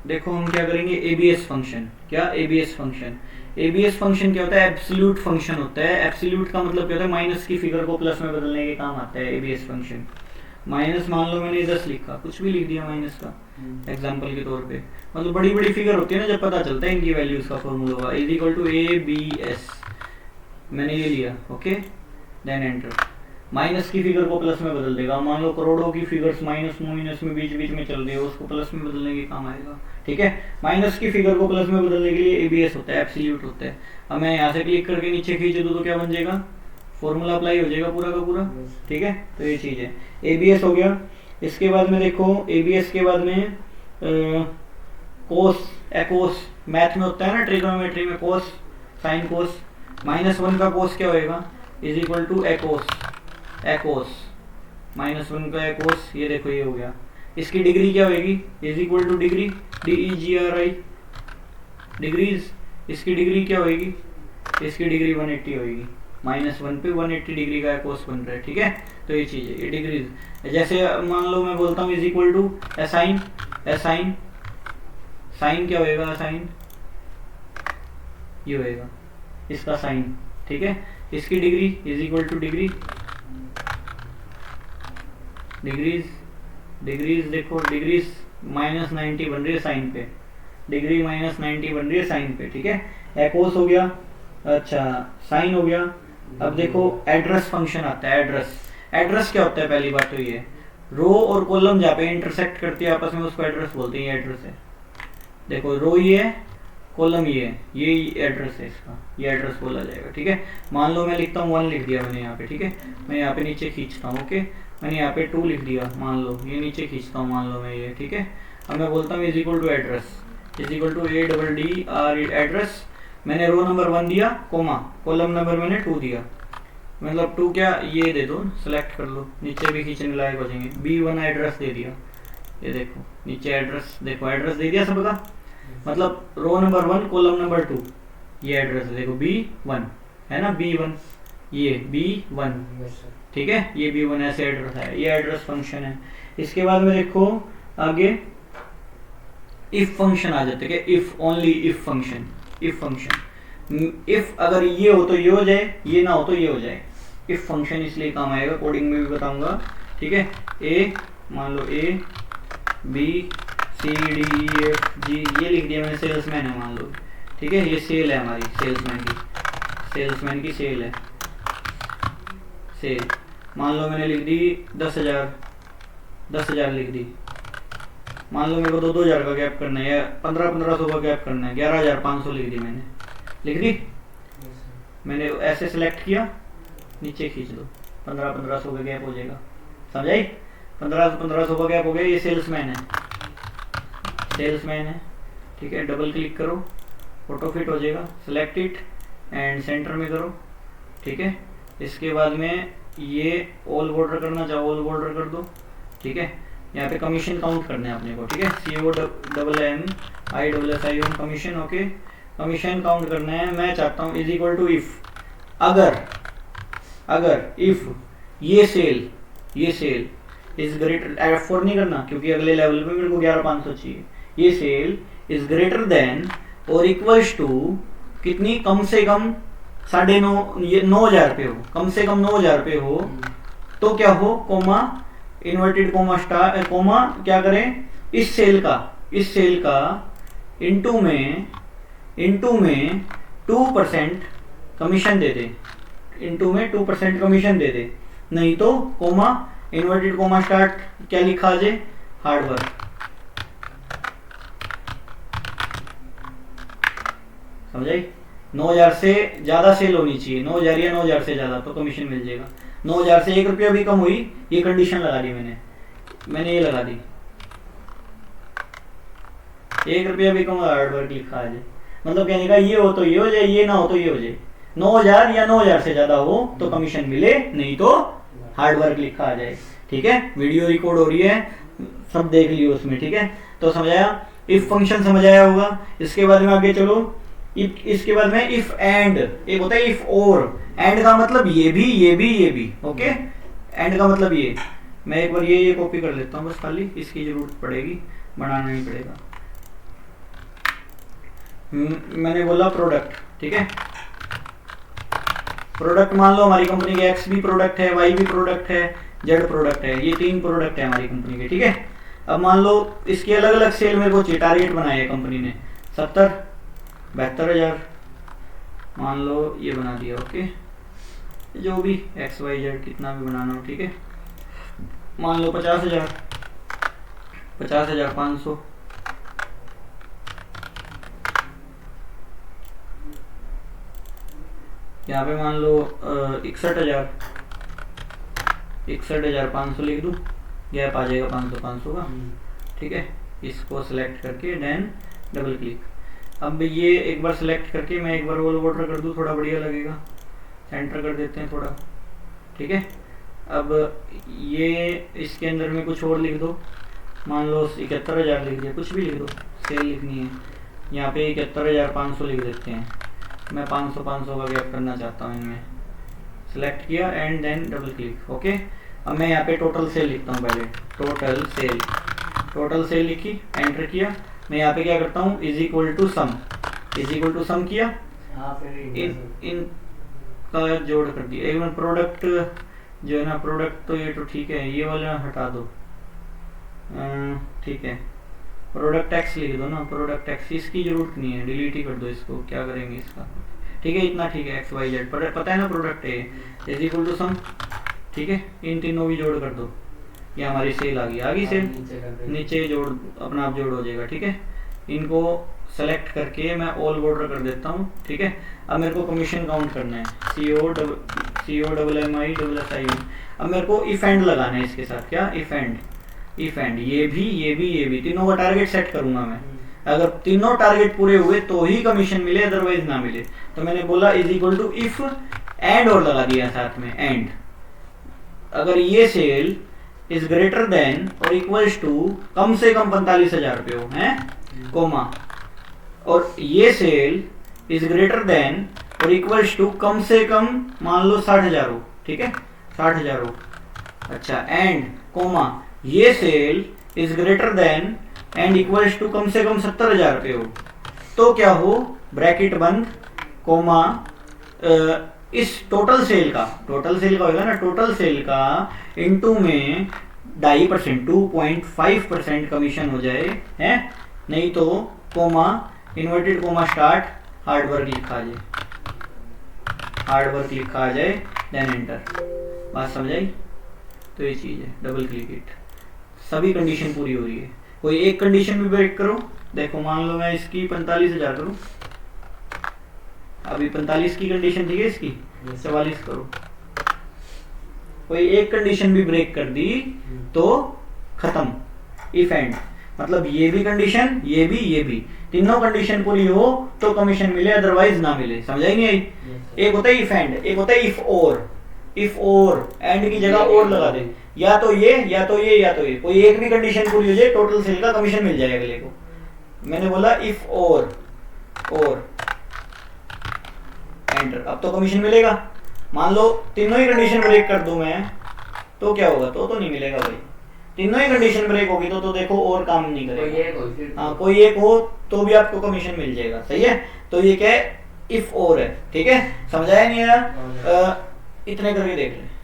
देखो हम क्या करेंगे, एबीएस फंक्शन। क्या एबीएस फंक्शन? एबीएस फंक्शन क्या होता है? एब्सोल्यूट फंक्शन होता है। एब्सोल्यूट का मतलब क्या होता है? माइनस की फिगर को प्लस में बदलने के काम आता है एबीएस फंक्शन। माइनस मान लो मैंने 10 लिखा, कुछ भी लिख दिया माइनस का एग्जाम्पल के तौर पे, मतलब बड़ी बड़ी फिगर होती है ना, जब पता चलता है इनकी वैल्यूज का फॉर्मूला होगा is equal to A B S, मैंने ये लिया, ओके, देन एंटर। माइनस की फिगर को प्लस में बदल देगा। मान लो करोड़ों की फिगर्स माइनस माइनस में बीच बीच में चल रही है, उसको प्लस में बदलने के काम आएगा, ठीक है। माइनस की फिगर को प्लस में बदलने के लिए एबीएस होता है, एब्सोल्यूट होता है। अब मैं यहाँ से क्लिक करके नीचे खींच दूँ तो क्या बन जाएगा? फॉर्मूला अप्लाई हो जाएगा पूरा का पूरा, ठीक है। तो ये चीज़ है, एबीएस हो गया। इसके बाद में देखो, एबीएस के बाद में कोस, एकोस, मैथ में होता है ना, ट्रिग्नोमेट्री में कोस, साइन कोस। -1 का कोस क्या होएगा? इज इक्वल टू एकोस, एकोस -1 का एकोस, ये देखो ये हो गया। इसकी डिग्री क्या होगी? Is equal two degree, DEGRI, degrees. इसकी डिग्री क्या होगी? इसकी डिग्री 180 होगी। -1 पे 180 डिग्री का कोस बन रहा है, ठीक है। तो ये चीज़ है, ये डिग्रीज। जैसे मान लो मैं बोलता हूँ is equal to ASIN, ASIN, sine क्या होएगा? साइन ये होएगा इसका साइन, ठीक है। इसकी degree is equal two degree, degrees, degrees देखो, डिग्रीज -90 बन रही है साइन पे, डिग्री -90 बन रही है साइन पे, ठीक है। एकोस हो गया, अच्छा साइन हो गया। अब देखो एड्रेस फंक्शन आता है, एड्रेस। एड्रेस क्या होता है? पहली बात तो ये, रो और कॉलम जहाँ पे इंटरसेक्ट करती है आपस में उसको एड्रेस बोलते हैं, ये एड्रेस है। देखो रो ये है, कॉलम ये है, ये एड्रेस है इसका, ये एड्रेस बोला जाएगा, ठीक है। मान लो मैं लिखता हूँ 1 लिख दिया मैंने यहाँ पे, ठीक है। मैं यहाँ पे नीचे खींचता हूँ, ओके। मैंने यहाँ पे 2 लिख दिया, मान लो ये नीचे खींचता हूँ, मान लो मैं ये, ठीक है। अब मैं बोलता हूँ is equal to address, is equal to ADDR address. मैंने रो नंबर 1 दिया, कोमा, कॉलम नंबर मैंने 2 दिया, मतलब 2 क्या, ये दे दो, सेलेक्ट कर लो, नीचे भी खींचने लायक हो जाएंगे। B1 एड्रेस दे दिया, ये देखो नीचे एड्रेस, देखो एड्रेस दे दिया सबका, मतलब रो नंबर 1 कॉलम नंबर 2, ये एड्रेस है, देखो B1 है ना, B1, ये B1, ठीक है, ये B1 ऐसे एड्रेस है, ये एड्रेस फंक्शन है। इसके बाद में देखो आगे इफ फंक्शन आ जाते हैं, if, only if function, if function. If अगर ये हो तो ये हो जाए, ये ना हो तो ये हो जाए। इफ फंक्शन इसलिए काम आएगा, कोडिंग में भी बताऊंगा, ठीक है। ए मान लो A B C D E F G, ये लिख दिया मैंने, सेल्समैन है मान लो, ठीक है। ये सेल है हमारी, सेल्समैन की, सेल्समैन की सेल है, सेल। मान लो मैंने लिख दी 10,000, 10,000 लिख दी। मान लो मेरे को 2,000 का गैप करना है, 1500 का गैप करना है, 11,500 लिख दी मैंने, लिख दी मैंने, ऐसे सिलेक्ट किया, नीचे खींच दो, 1500 का गैप हो जाएगा, समझ आई? 1500 का गैप हो गया, ये सेल्समैन है, सेल्समैन है, ठीक है। डबल क्लिक करो, ऑटो फिट हो जाएगा, सिलेक्ट इट एंड सेंटर में करो, ठीक है। इसके बाद में ये ऑल बॉर्डर करना चाहो ऑल बॉर्डर कर दो, ठीक है। यहाँ पे कमीशन काउंट करना है अपने को, ठीक है। COMMISSION commission, okay, commission count करना है। मैं चाहता हूँ इज इक्वल टू इफ, अगर इफ ये सेल इज ग्रेटर, F4 नहीं करना क्योंकि अगले लेवल पे मेरे को 11,500 चाहिए। ये सेल इज ग्रेटर देन और इक्वल्स टू कितनी, कम से कम 9,500, ये 9,000 पे हो, कम से कम 9,000 पे हो तो क्या हो, comma, inverted comma, star comma, क्या करें, इस सेल का इनटू में 2% कमीशन दे दे, इनटू में 2% कमीशन दे दे, नहीं तो कोमा, इन्वर्टेड कोमा स्टार्ट, क्या लिखा आ जाए, हार्ड वर्क। समझ आई? 9,000 से ज्यादा सेल होनी चाहिए, 9,000 या 9,000 से ज्यादा, तो कमीशन मिल जाएगा। 9,000 से 1 रुपया भी कम हुई, ये कंडीशन लगा दी मैंने ये लगा दी, 1 रुपया भी कम, हार्ड वर्क लिखा आ जाए, मतलब कहने का ये हो तो ये हो जाए, ये ना हो तो ये हो जाए। 9,000 या 9,000 से ज्यादा हो तो कमीशन मिले, नहीं तो हार्ड वर्क लिखा आ जाए, ठीक है। वीडियो रिकॉर्ड हो रही है, सब देख लियो उसमें, ठीक है। तो समझाया, इफ फंक्शन समझ आया होगा। इसके बाद में आगे चलो, इसके बाद में इफ एंड, एक होता है इफ और, एंड का मतलब ये भी, ओके। एंड का मतलब ये, मैं एक बार ये कॉपी कर लेता हूँ बस, खाली इसकी जरूरत पड़ेगी, बनाना नहीं पड़ेगा। मैंने बोला प्रोडक्ट, ठीक है। प्रोडक्ट मान लो हमारी कंपनी के एक्स भी प्रोडक्ट है, वाई भी प्रोडक्ट है, जेड प्रोडक्ट है, ये 3 प्रोडक्ट है हमारी कंपनी के, ठीक है। अब मान लो इसकी अलग अलग सेल मेरे को चाहिए, टारगेट बनाया है कंपनी ने 70, 72,000 मान लो ये बना दिया, ओके। जो भी एक्स वाई जेड कितना भी बनाना हो, ठीक है। मान लो 50,000, 50,500, यहाँ पे मान लो 61,000, 61,500 लिख दूँ, गैप आ जाएगा 500 500 का, ठीक है। इसको सेलेक्ट करके देन डबल क्लिक। अब ये एक बार सेलेक्ट करके मैं एक बार ऑल बॉर्डर कर दूँ, थोड़ा बढ़िया लगेगा। सेंटर कर देते हैं थोड़ा, ठीक है। अब ये इसके अंदर में कुछ और लिख दो, मान लो 71,000 लिख दिया, कुछ भी लिख दो, सेल लिखनी है। यहाँ पे 71,500 लिख देते हैं, मैं 500 500 का गैप करना चाहता हूँ इनमें। सेलेक्ट किया and then double click, okay. अब मैं यहाँ पे टोटल सेल लिखता हूँ पहले, टोटल सेल, टोटल सेल लिखी, एंटर किया। मैं यहाँ पे क्या करता हूँ, is equal to sum, is equal to sum किया, इन का जोड़ कर दिया। एक मिनट, प्रोडक्ट जो है ना, प्रोडक्ट तो ये तो ठीक है, ये वाला हटा दो, ठीक है। प्रोडक्ट एक्स लिख दो ना, प्रोडक्ट एक्स, इसकी जरूरत नहीं है, डिलीट ही कर दो इसको, क्या करेंगे इसका, ठीक है। इतना ठीक है, एक्स वाई जेड पता है ना प्रोडक्ट है, इज इक्वल टू सम, ठीक है। इन तीनों भी जोड़ कर दो, ये हमारी सेल आ गई सेल, नीचे जोड़ अपना आप जोड़ हो जाएगा, ठीक है। इनको सेलेक्ट करके मैं ऑल बॉर्डर कर देता हूँ, ठीक है। अब मेरे को कमीशन काउंट करना है, COMMI अब मेरे को इफ एंड लगाना है इसके साथ, क्या इफ एंड, इफ एंड ये भी तीनों का टारगेट सेट करूंगा मैं। अगर तीनों टारगेट पूरे हुए तो ही कमीशन मिले, अदरवाइज ना मिले। तो मैंने बोला is equal to if and और लगा दिया साथ में, एंड अगर ये सेल इज ग्रेटर देन और इक्वल्स टू कम से कम 45,000 रुपये हो, है कोमा, और ये सेल इज ग्रेटर देन और इक्वल्स टू कम से कम मान लो 60,000 हो, ठीक है, 60,000 हो। अच्छा, एंड कोमा ये cell is greater than and equals to कम से कम 70,000 रुपये हो, तो क्या हो, ब्रैकेट बंद, कोमा इस टोटल सेल का होगा ना, टोटल सेल का इनटू में 2.5% 2.5% कमीशन हो जाए, है नहीं तो coma inverted coma start hard work लिखा आ जाए, देन एंटर। बात समझ आई? तो ये चीज है, डबल क्लिक इट, सभी कंडीशन पूरी हो रही है। कोई एक कंडीशन भी ब्रेक करो, देखो मान लो मैं इसकी 45,000 करूं, अभी 45 की कंडीशन थी इसकी, 44 करो। कोई एक कंडीशन भी ब्रेक कर दी तो खत्म, इफ एंड, मतलब ये भी कंडीशन, ये भी तीनों कंडीशन पूरी हो तो कमीशन मिले, अदरवाइज ना मिले। समझ आई नहीं आई? एक होता है इफ एंड, एक होता है इफ और एंड की जगह और लगा दे, या तो ये कोई एक भी कंडीशन पूरी हो जाए, टोटल सेल का कमीशन मिल जाए अगले को। मैंने बोला इफ और एंटर, अब तो कमीशन मिलेगा। मान लो तीनों ही कंडीशन ब्रेक कर दूं मैं, तो क्या होगा, तो नहीं मिलेगा भाई। तीनों ही कंडीशन ब्रेक होगी तो देखो और काम नहीं करेगा। हाँ, कोई एक हो तो भी आपको कमीशन मिल जाएगा, सही है। तो ये क्या है, इफ और है, ठीक है। समझाया नहीं यार? इतने करके देख ले।